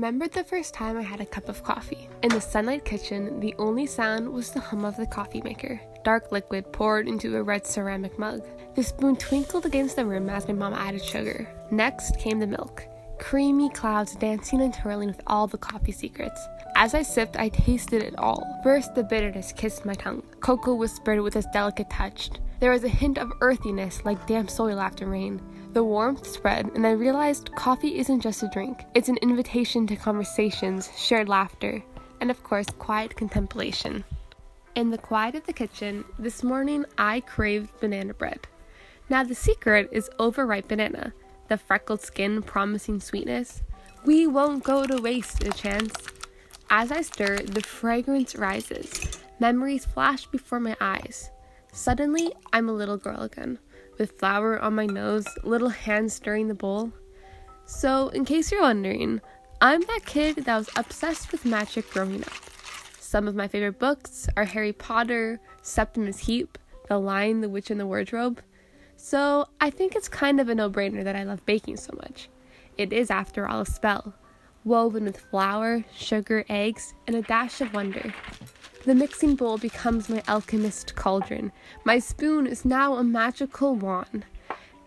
remembered the first time I had a cup of coffee. In the sunlight kitchen, the only sound was the hum of the coffee maker. Dark liquid poured into a red ceramic mug. The spoon twinkled against the rim as my mom added sugar. Next came the milk. Creamy clouds dancing and twirling with all the coffee secrets. As I sipped, I tasted it all. First, the bitterness kissed my tongue. Cocoa whispered with its delicate touch. There was a hint of earthiness like damp soil after rain. The warmth spread, and I realized coffee isn't just a drink. It's an invitation to conversations, shared laughter, and of course, quiet contemplation. In the quiet of the kitchen, this morning I craved banana bread. Now the secret is overripe banana, the freckled skin promising sweetness. We won't go to waste a chance. As I stir, the fragrance rises. Memories flash before my eyes. Suddenly, I'm a little girl again, with flour on my nose, little hands stirring the bowl. So, in case you're wondering, I'm that kid that was obsessed with magic growing up. Some of my favorite books are Harry Potter, Septimus Heap, The Lion, the Witch, and the Wardrobe. So, I think it's kind of a no-brainer that I love baking so much. It is, after all, a spell, woven with flour, sugar, eggs, and a dash of wonder. The mixing bowl becomes my alchemist cauldron. My spoon is now a magical wand.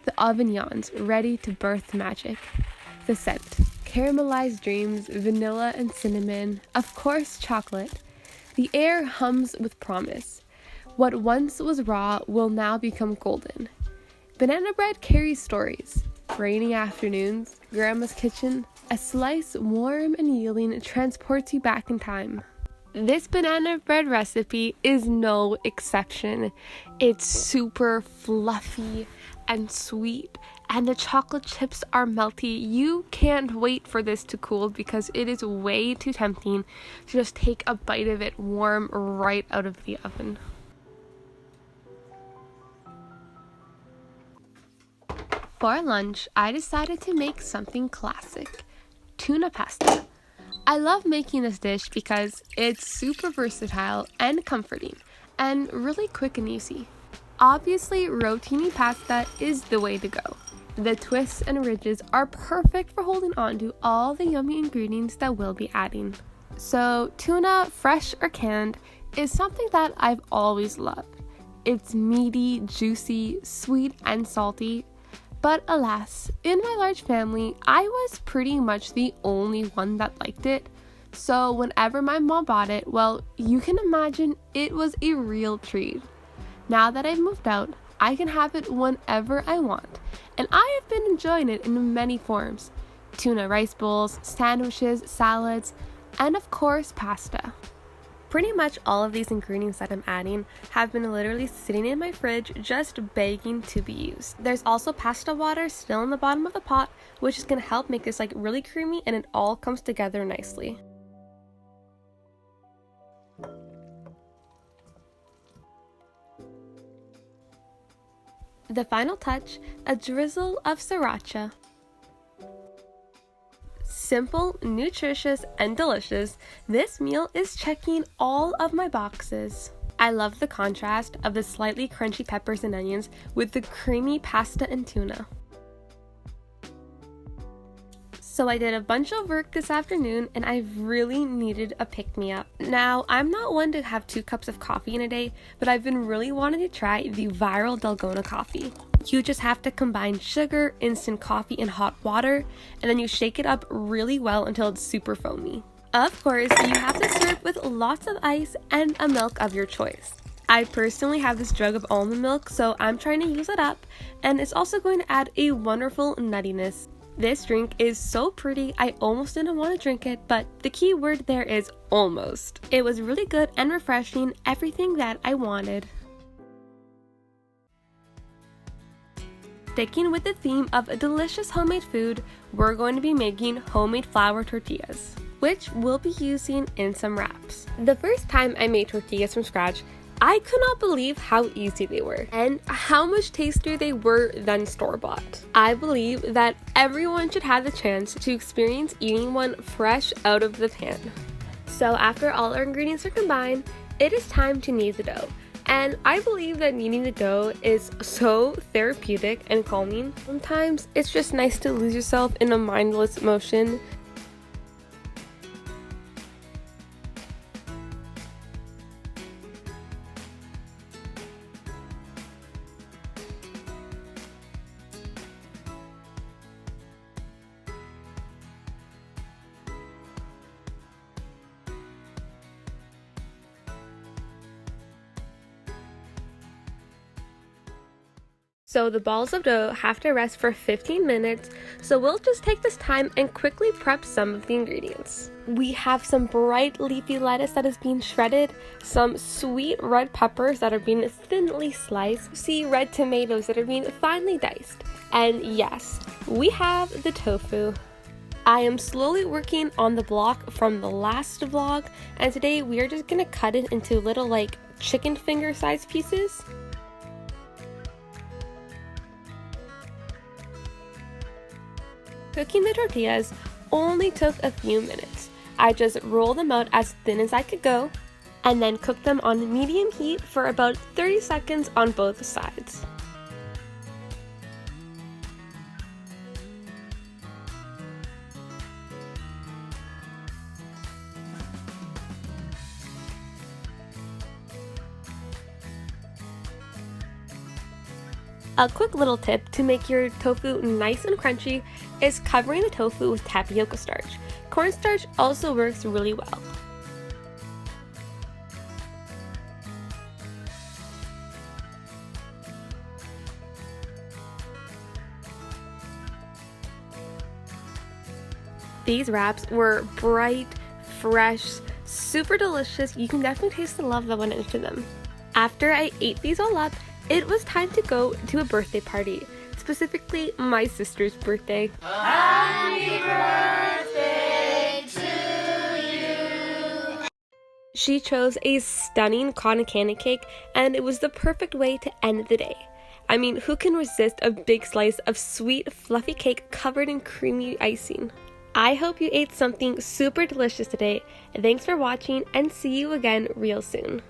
The oven yawns, ready to birth magic. The scent, caramelized dreams, vanilla and cinnamon, of course chocolate. The air hums with promise. What once was raw will now become golden. Banana bread carries stories. Rainy afternoons, grandma's kitchen, a slice warm and yielding transports you back in time. This banana bread recipe is no exception. It's super fluffy and sweet, and the chocolate chips are melty. You can't wait for this to cool because it is way too tempting to just take a bite of it warm right out of the oven. For lunch, I decided to make something classic: tuna pasta. I love making this dish because it's super versatile and comforting, and really quick and easy. Obviously, Rotini pasta is the way to go. The twists and ridges are perfect for holding on to all the yummy ingredients that we'll be adding. So, tuna, fresh or canned, is something that I've always loved. It's meaty, juicy, sweet, and salty. But alas, in my large family, I was pretty much the only one that liked it. So whenever my mom bought it, well, you can imagine it was a real treat. Now that I've moved out, I can have it whenever I want. And I have been enjoying it in many forms: tuna rice bowls, sandwiches, salads, and of course, pasta. Pretty much all of these ingredients that I'm adding have been literally sitting in my fridge just begging to be used. There's also pasta water still in the bottom of the pot, which is going to help make this really creamy, and it all comes together nicely. The final touch, a drizzle of sriracha. Simple, nutritious, and delicious, this meal is checking all of my boxes. I love the contrast of the slightly crunchy peppers and onions with the creamy pasta and tuna. So I did a bunch of work this afternoon and I really needed a pick-me-up. Now, I'm not one to have 2 cups of coffee in a day, but I've been really wanting to try the viral Dalgona coffee. You just have to combine sugar, instant coffee, and hot water, and then you shake it up really well until it's super foamy. Of course, you have to serve with lots of ice and a milk of your choice. I personally have this jug of almond milk, so I'm trying to use it up, and it's also going to add a wonderful nuttiness. This drink is so pretty, I almost didn't want to drink it, but the key word there is almost. It was really good and refreshing, everything that I wanted. Sticking with the theme of a delicious homemade food, we're going to be making homemade flour tortillas, which we'll be using in some wraps. The first time I made tortillas from scratch, I could not believe how easy they were and how much tastier they were than store-bought. I believe that everyone should have the chance to experience eating one fresh out of the pan. So after all our ingredients are combined, it is time to knead the dough. And I believe that kneading the dough is so therapeutic and calming. Sometimes it's just nice to lose yourself in a mindless motion. So the balls of dough have to rest for 15 minutes, so we'll just take this time and quickly prep some of the ingredients. We have some bright leafy lettuce that is being shredded, some sweet red peppers that are being thinly sliced, see red tomatoes that are being finely diced, and yes, we have the tofu. I am slowly working on the block from the last vlog, and today we are just gonna cut it into little like chicken finger sized pieces. Cooking the tortillas only took a few minutes. I just rolled them out as thin as I could go, and then cooked them on medium heat for about 30 seconds on both sides. A quick little tip to make your tofu nice and crunchy is covering the tofu with tapioca starch. Cornstarch also works really well. These wraps were bright, fresh, super delicious. You can definitely taste the love that went into them. After I ate these all up, it was time to go to a birthday party, specifically my sister's birthday. Happy birthday to you! She chose a stunning cotton candy cake, and it was the perfect way to end the day. I mean, who can resist a big slice of sweet, fluffy cake covered in creamy icing? I hope you ate something super delicious today. Thanks for watching, and see you again real soon.